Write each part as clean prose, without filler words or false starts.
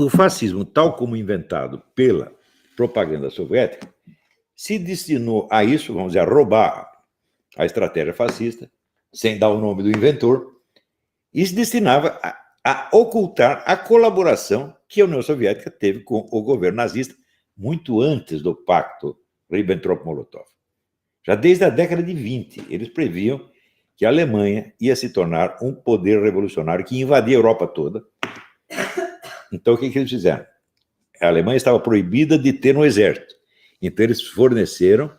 o fascismo, tal como inventado pela propaganda soviética, se destinou a isso, vamos dizer, a roubar a estratégia fascista, sem dar o nome do inventor, e se destinava a ocultar a colaboração que a União Soviética teve com o governo nazista muito antes do pacto Ribbentrop-Molotov. Já desde a década de 20, eles previam que a Alemanha ia se tornar um poder revolucionário que invadia a Europa toda. Então, o que eles fizeram? A Alemanha estava proibida de ter um exército. Então, eles forneceram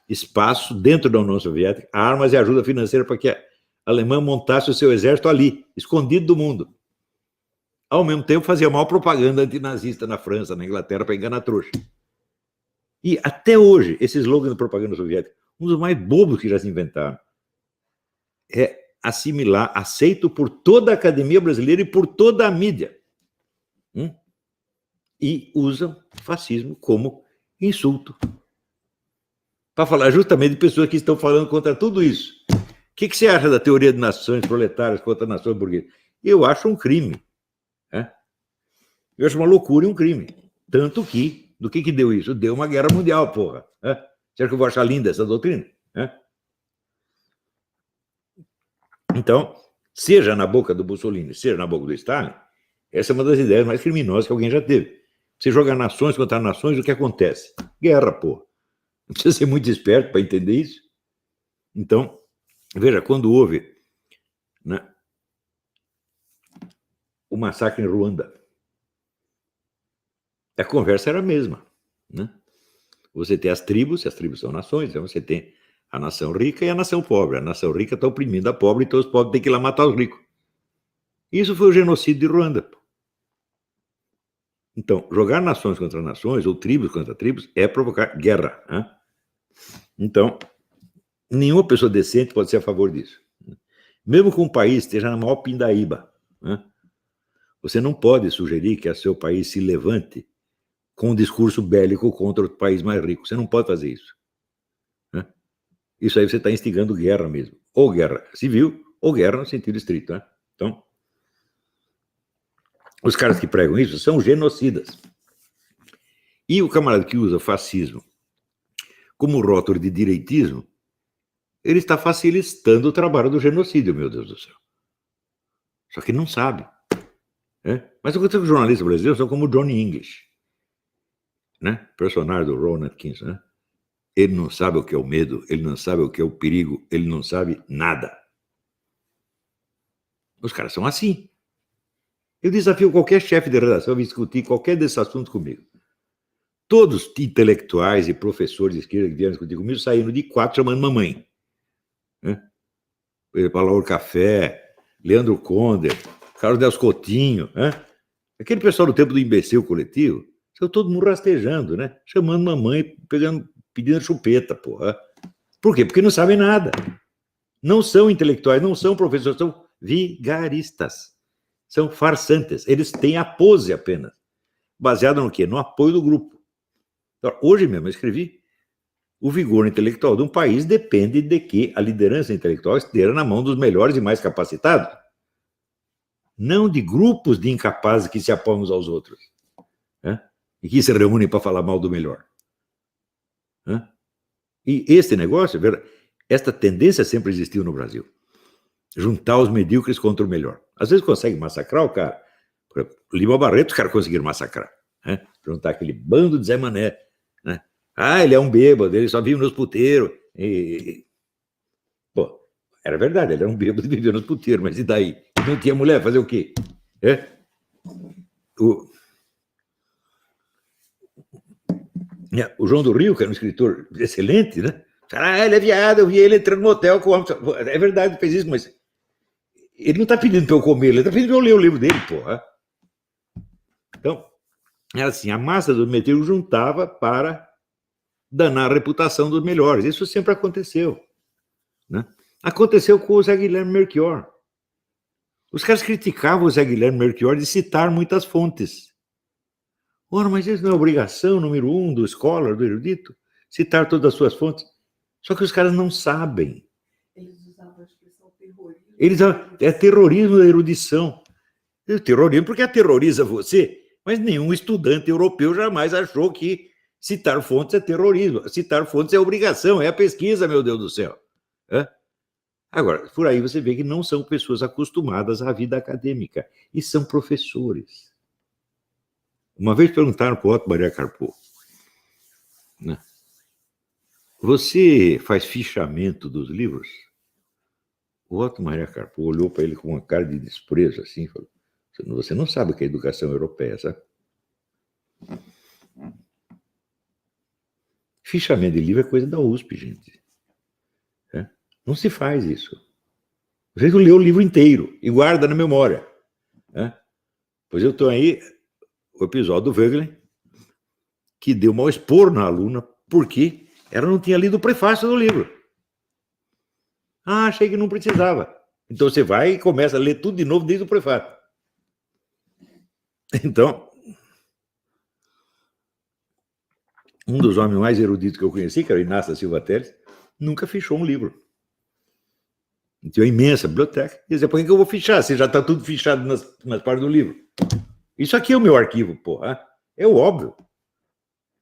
espaço dentro da União Soviética, armas e ajuda financeira para que a Alemanha montasse o seu exército ali, escondido do mundo. Ao mesmo tempo, fazia mal propaganda antinazista na França, na Inglaterra, para enganar trouxa. E até hoje, esse slogan da propaganda soviética, um dos mais bobos que já se inventaram, é assimilar, aceito por toda a academia brasileira e por toda a mídia. E usam fascismo como insulto. Para falar justamente de pessoas que estão falando contra tudo isso. O que você acha da teoria de nações proletárias contra nações burguesas? Eu acho um crime. Eu acho uma loucura e um crime. Tanto que, do que deu isso? Deu uma guerra mundial, porra. Será que eu vou achar linda essa doutrina? Então, seja na boca do Mussolini, seja na boca do Stalin, essa é uma das ideias mais criminosas que alguém já teve. Você joga nações contra nações, o que acontece? Guerra, porra. Não precisa ser muito esperto para entender isso. Então, veja, quando houve, né, o massacre em Ruanda, a conversa era a mesma. Né? Você tem as tribos são nações, então você tem a nação rica e a nação pobre. A nação rica está oprimindo a pobre, então os pobres têm que ir lá matar os ricos. Isso foi o genocídio de Ruanda. Então, jogar nações contra nações, ou tribos contra tribos, é provocar guerra. Né? Então, nenhuma pessoa decente pode ser a favor disso. Mesmo que um país esteja na maior pindaíba, né? Você não pode sugerir que o seu país se levante com um discurso bélico contra o país mais rico. Você não pode fazer isso. Né? Isso aí você está instigando guerra mesmo. Ou guerra civil, ou guerra no sentido estrito. Né? Então, os caras que pregam isso são genocidas. E o camarada que usa fascismo como rótulo de direitismo, ele está facilitando o trabalho do genocídio, meu Deus do céu. Só que não sabe. Mas acontece que os jornalistas brasileiros são como o Johnny English, né? Personagem do Rowan Atkinson. Né? Ele não sabe o que é o medo, ele não sabe o que é o perigo, ele não sabe nada. Os caras são assim. Eu desafio qualquer chefe de redação a discutir qualquer desses assuntos comigo. Todos os intelectuais e professores de esquerda que vieram discutir comigo saíram de quatro chamando mamãe. Paulo Café, Leandro Conder, Carlos Delcio Coutinho, aquele pessoal do tempo do imbecil coletivo, saiu todo mundo rastejando, né? Chamando mamãe, pedindo chupeta, porra. Por quê? Porque não sabem nada. Não são intelectuais, não são professores, são vigaristas. São farsantes. Eles têm a pose apenas. Baseado no quê? No apoio do grupo. Então, hoje mesmo eu escrevi: o vigor intelectual de um país depende de que a liderança intelectual esteja na mão dos melhores e mais capacitados. Não de grupos de incapazes que se apoiam uns aos outros. E que se reúnem para falar mal do melhor. E este negócio, esta tendência sempre existiu no Brasil. Juntar os medíocres contra o melhor. Às vezes consegue massacrar o cara. Por exemplo, Lima Barreto, os caras conseguiram massacrar. Juntar aquele bando de Zé Mané. Né? Ele é um bêbado, ele só vive nos puteiros. Pô, era verdade, ele era um bêbado e vivia nos puteiros, mas e daí? Não tinha mulher, fazer o quê? O João do Rio, que era um escritor excelente, né? Ele é viado, eu vi ele entrando no motel com o homem. É verdade, ele fez isso, mas ele não está pedindo para eu comer, ele está pedindo para eu ler o livro dele, porra. Então, era assim, a massa dos medíocres juntava para danar a reputação dos melhores. Isso sempre aconteceu. Né? Aconteceu com o Zé Guilherme Melchior. Os caras criticavam o Zé Guilherme Melchior de citar muitas fontes. Ora, mas isso não é obrigação número 1 do scholar, do erudito? Citar todas as suas fontes? Só que os caras não sabem. Eles usavam a expressão terrorismo. É terrorismo da erudição. Terrorismo porque aterroriza você. Mas nenhum estudante europeu jamais achou que citar fontes é terrorismo. Citar fontes é obrigação, é a pesquisa, meu Deus do céu. Agora, por aí você vê que não são pessoas acostumadas à vida acadêmica, e são professores. Uma vez perguntaram para o Otto Maria Carpo, né? Você faz fichamento dos livros? O Otto Maria Carpo olhou para ele com uma cara de desprezo, assim, e falou, você não sabe o que é educação europeia, sabe? Fichamento de livro é coisa da USP, gente. Não se faz isso. Você lê o livro inteiro e guarda na memória. Pois eu estou aí, o episódio do Wegener, que deu mau expor na aluna, porque ela não tinha lido o prefácio do livro. Achei que não precisava. Então você vai e começa a ler tudo de novo desde o prefácio. Então, um dos homens mais eruditos que eu conheci, que era o Inácio da Silva Teles, nunca fechou um livro. Tinha uma imensa biblioteca. E dizia, por que eu vou fichar? Se já está tudo fichado nas partes do livro. Isso aqui é o meu arquivo, porra. É o óbvio.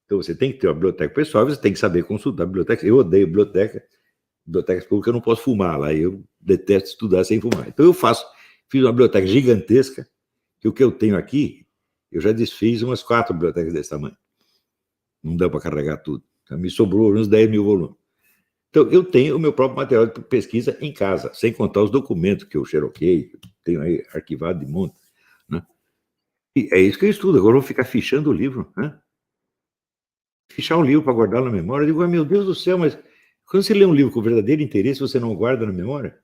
Então você tem que ter uma biblioteca pessoal, você tem que saber consultar a biblioteca. Eu odeio bibliotecas públicas, eu não posso fumar lá. Eu detesto estudar sem fumar. Então fiz uma biblioteca gigantesca, que o que eu tenho aqui, eu já desfiz umas 4 bibliotecas desse tamanho. Não dá para carregar tudo. Então, me sobrou uns 10 mil volumes. Então, eu tenho o meu próprio material de pesquisa em casa, sem contar os documentos que eu xeroquei, tenho aí arquivado de monte. Né? E é isso que eu estudo. Agora eu vou ficar fichando o livro. Né? Fichar um livro para guardar na memória. Eu digo, meu Deus do céu, mas quando você lê um livro com verdadeiro interesse, você não guarda na memória?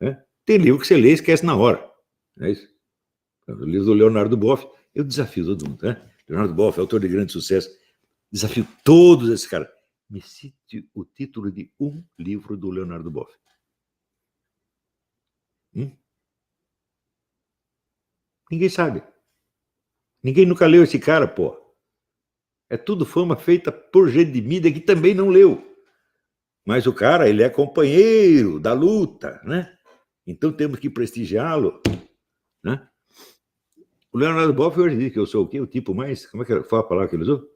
Né? Tem livro que você lê e esquece na hora. Não é isso? O livro do Leonardo Boff, eu desafio todo mundo. Né? Leonardo Boff, autor de grande sucesso, desafio todos esses caras. Me cite o título de um livro do Leonardo Boff. Ninguém sabe. Ninguém nunca leu esse cara, pô. É tudo fama feita por gente de mídia que também não leu. Mas o cara, ele é companheiro da luta, né? Então temos que prestigiá-lo, né? O Leonardo Boff hoje diz que eu sou o quê? O tipo mais... Como é que foi a palavra que ele usou?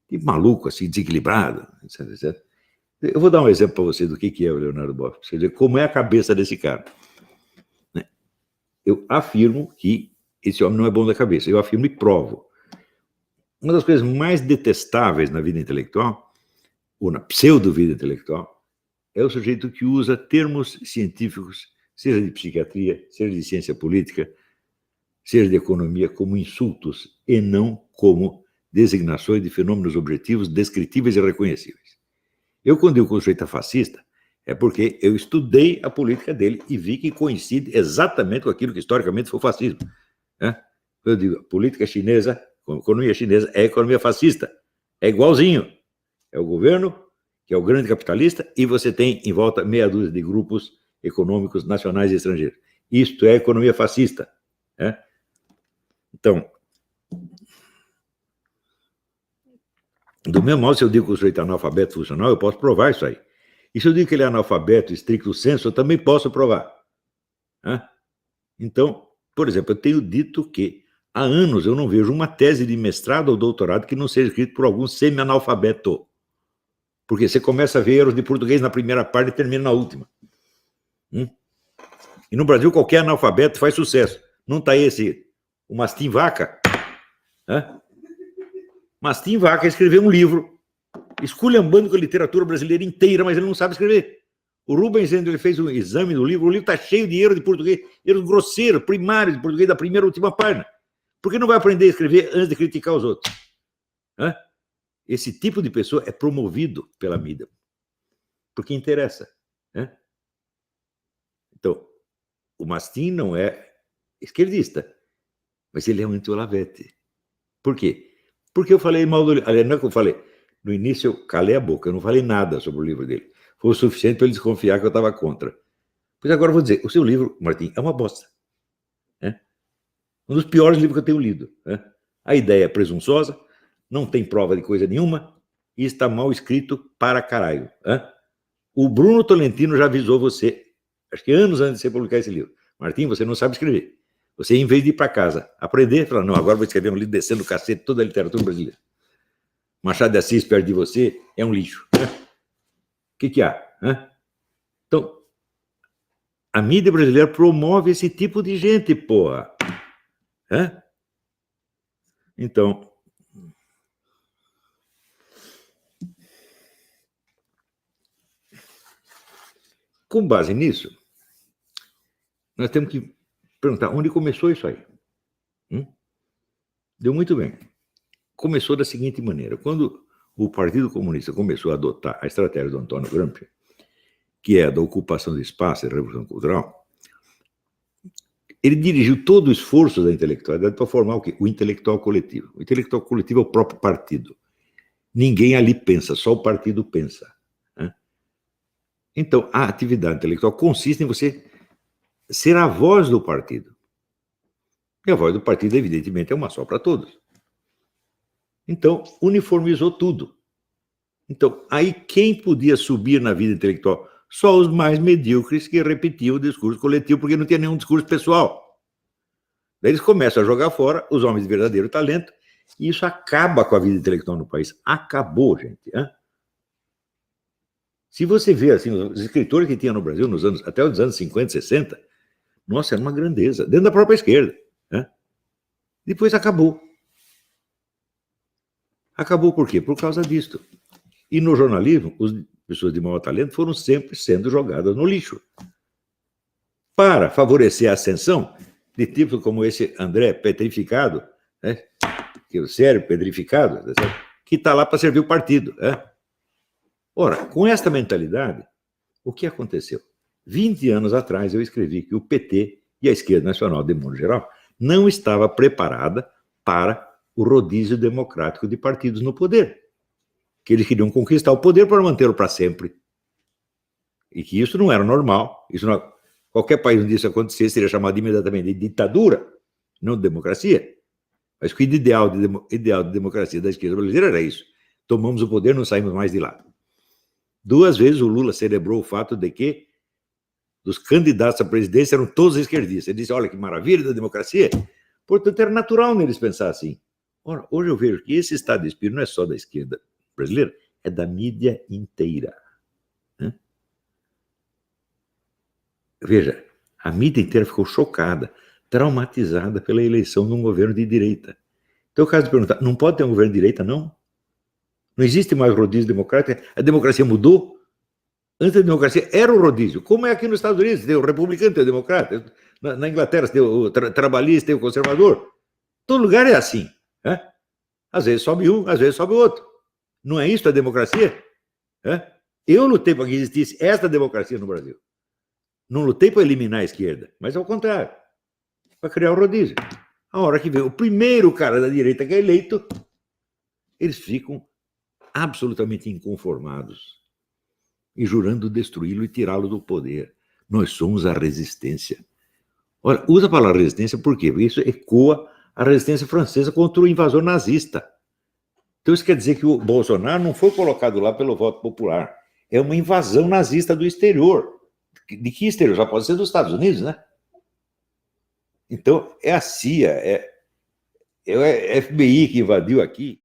Tipo maluco, assim, desequilibrado, etc, etc. Eu vou dar um exemplo para você do que é o Leonardo Boff, para você ver como é a cabeça desse cara. Eu afirmo que esse homem não é bom da cabeça. Eu afirmo e provo. Uma das coisas mais detestáveis na vida intelectual, ou na pseudo-vida intelectual, é o sujeito que usa termos científicos, seja de psiquiatria, seja de ciência política, seja de economia, como insultos e não como designações de fenômenos objetivos, descritíveis e reconhecíveis. Eu, quando digo que o sujeito é fascista, é porque eu estudei a política dele e vi que coincide exatamente com aquilo que historicamente foi o fascismo. Eu digo, a política chinesa, a economia chinesa é a economia fascista. É igualzinho. É o governo, que é o grande capitalista, e você tem em volta meia dúzia de grupos econômicos nacionais e estrangeiros. Isto é a economia fascista. Então, do mesmo modo, se eu digo que o sujeito é analfabeto funcional, eu posso provar isso aí. E se eu digo que ele é analfabeto estricto sensu, eu também posso provar. Então, por exemplo, eu tenho dito que há anos eu não vejo uma tese de mestrado ou doutorado que não seja escrita por algum semi-analfabeto. Porque você começa a ver erros de português na primeira parte e termina na última. E no Brasil, qualquer analfabeto faz sucesso. Não está o Mastim Vaca? Mastim Vaca escreveu um livro esculhambando com a literatura brasileira inteira, mas ele não sabe escrever. O Rubens, ele fez um exame do livro, o livro está cheio de erro de português, erros grosseiros, primários de português da primeira e última página. Por que não vai aprender a escrever antes de criticar os outros? Esse tipo de pessoa é promovido pela mídia, porque interessa. Então, o Mastim não é esquerdista, mas ele é um anti-Olavete. Por quê? Porque eu falei mal do livro. Aliás, não é que eu falei. No início eu calei a boca, eu não falei nada sobre o livro dele. Foi o suficiente para ele desconfiar que eu estava contra. Pois agora eu vou dizer, o seu livro, Martim, é uma bosta. Um dos piores livros que eu tenho lido. A ideia é presunçosa, não tem prova de coisa nenhuma e está mal escrito para caralho. O Bruno Tolentino já avisou você, acho que anos antes de você publicar esse livro. Martim, você não sabe escrever. Você, em vez de ir para casa aprender, fala, não, agora vou escrever um livro descendo o cacete toda a literatura brasileira. Machado de Assis perto de você é um lixo. O que há? Então, a mídia brasileira promove esse tipo de gente, porra. Então, com base nisso, nós temos que perguntar onde começou isso aí. Deu muito bem. Começou da seguinte maneira: quando o Partido Comunista começou a adotar a estratégia do Antônio Gramsci, que é a da ocupação de espaço e revolução cultural, ele dirigiu todo o esforço da intelectualidade para formar o quê? O intelectual coletivo. O intelectual coletivo é o próprio partido. Ninguém ali pensa, só o partido pensa. Então, a atividade intelectual consiste em você ser a voz do partido. E a voz do partido, evidentemente, é uma só para todos. Então, uniformizou tudo. Então, aí quem podia subir na vida intelectual? Só os mais medíocres que repetiam o discurso coletivo, porque não tinha nenhum discurso pessoal. Daí eles começam a jogar fora os homens de verdadeiro talento, e isso acaba com a vida intelectual no país. Acabou, gente. Se você vê assim, os escritores que tinha no Brasil até os anos 50, 60, nossa, era uma grandeza, dentro da própria esquerda. Depois acabou. Acabou por quê? Por causa disto. E no jornalismo, as pessoas de maior talento foram sempre sendo jogadas no lixo. Para favorecer a ascensão de tipos como esse André Petrificado, que é o sério Petrificado, que está lá para servir o partido. Ora, com esta mentalidade, o que aconteceu? 20 anos atrás eu escrevi que o PT e a esquerda nacional, de modo geral, não estava preparada para o rodízio democrático de partidos no poder. Que eles queriam conquistar o poder para mantê-lo para sempre. E que isso não era normal. Qualquer país onde isso acontecesse seria chamado imediatamente de ditadura, não de democracia. Mas o ideal de democracia da esquerda brasileira era isso. Tomamos o poder, não saímos mais de lá. 2 vezes o Lula celebrou o fato de que os candidatos à presidência eram todos esquerdistas. Ele disse, olha que maravilha da democracia. Portanto, era natural neles pensar assim. Ora, hoje eu vejo que esse estado de espírito não é só da esquerda brasileira, é da mídia inteira. Veja, a mídia inteira ficou chocada, traumatizada pela eleição de um governo de direita. Então, o caso de perguntar, não pode ter um governo de direita, não? Não existe mais rodízio democrático? A democracia mudou? Antes da democracia era o rodízio. Como é aqui nos Estados Unidos? Tem o republicano, tem o democrata. Na Inglaterra tem o trabalhista, tem o conservador. Todo lugar é assim. Às vezes sobe um, às vezes sobe o outro. Não é isso a democracia? Eu lutei para que existisse esta democracia no Brasil. Não lutei para eliminar a esquerda, mas ao contrário, para criar o rodízio. A hora que vem o primeiro cara da direita que é eleito, eles ficam absolutamente inconformados e jurando destruí-lo e tirá-lo do poder. Nós somos a resistência. Olha, usa a palavra resistência por quê? Porque isso ecoa a resistência francesa contra o invasor nazista. Então isso quer dizer que o Bolsonaro não foi colocado lá pelo voto popular. É uma invasão nazista do exterior. De que exterior? Já pode ser dos Estados Unidos, né? Então, é a CIA, é o FBI que invadiu aqui.